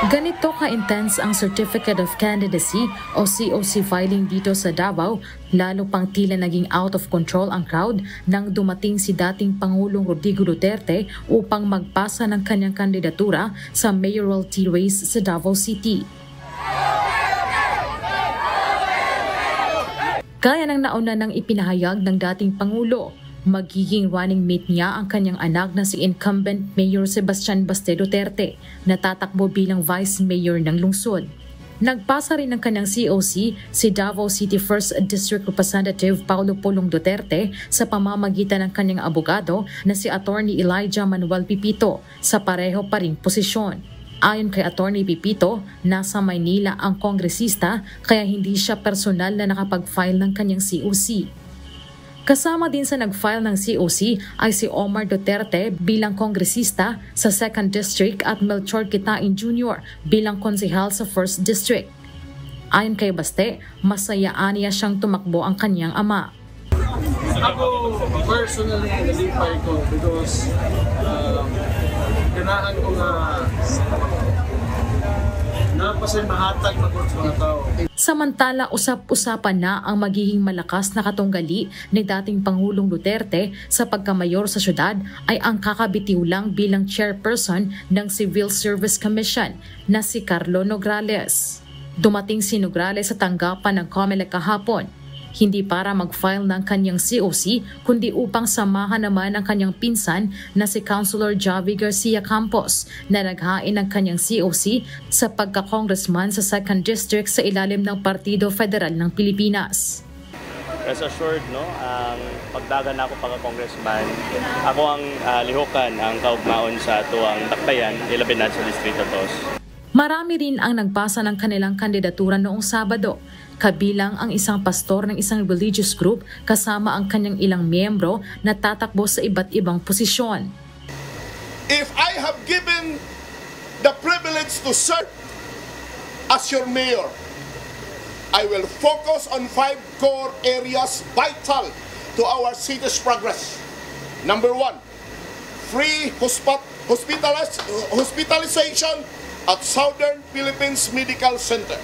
Ganito ka-intense ang Certificate of Candidacy o COC filing dito sa Davao, lalo pang tila naging out of control ang crowd nang dumating si dating Pangulong Rodrigo Duterte upang magpasa ng kanyang kandidatura sa mayoralty race sa Davao City. Gaya ng nauna nang ipinahayag ng dating Pangulo, magiging running mate niya ang kanyang anak na si incumbent Mayor Sebastian Baste Duterte na tatakbo bilang Vice Mayor ng lungsod. Nagpasa rin ng kanyang COC si Davao City 1st District Representative Paulo Pulong Duterte sa pamamagitan ng kanyang abogado na si Attorney Elijah Manuel Pipito sa pareho pa ring posisyon. Ayon kay Attorney Pipito, nasa Maynila ang kongresista kaya hindi siya personal na nakapag-file ng kanyang COC. Kasama din sa nag-file ng COC ay si Omar Duterte bilang kongresista sa 2nd District at Melchor Kitain Jr. bilang konsehal sa 1st District. Ayon kay Baste, masayaan niya siyang tumakbo ang kanyang ama. Ako personally nalipay ko because ganahan ko nga napasay mahatag magod sa mga tao. Samantala, usap-usapan na ang magiging malakas na katunggali ni dating Pangulong Duterte sa pagkamayor sa syudad ay ang kakabitiw lang bilang chairperson ng Civil Service Commission na si Carlo Nograles. Dumating si Nograles sa tanggapan ng COMELEC kahapon, hindi para mag-file ng kanyang COC kundi upang samahan naman ang kanyang pinsan na si Councilor Javi Garcia Campos na naghain ng kanyang COC sa pagka-congressman sa 2nd District sa ilalim ng Partido Federal ng Pilipinas. Rest assured, ang pagdagan ako pagka-congressman, ako ang lihukan ang kaugmaon sa tuwang takbayan, ilabin na sa Distrito 2. Marami rin ang nagpasa ng kanilang kandidatura noong Sabado, kabilang ang isang pastor ng isang religious group kasama ang kanyang ilang miyembro na tatakbo sa iba't ibang posisyon. If I have given the privilege to serve as your mayor, I will focus on 5 core areas vital to our city's progress. Number 1, free hospitalization at Southern Philippines Medical Center.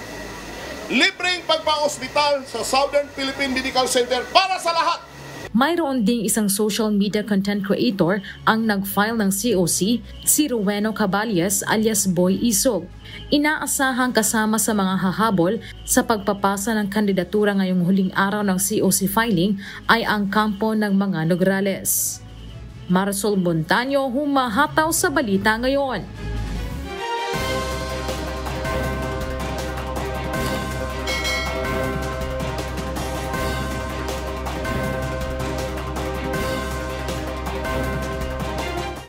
Libreng pagpa-hospital sa Southern Philippine Medical Center para sa lahat. Mayroon ding isang social media content creator ang nag-file ng COC, si Rueno Caballes alias Boy Isog. Inaasahang kasama sa mga hahabol sa pagpapasa ng kandidatura ngayong huling araw ng COC filing ay ang kampo ng mga Nograles. Marisol Montaño, humahataw sa balita ngayon.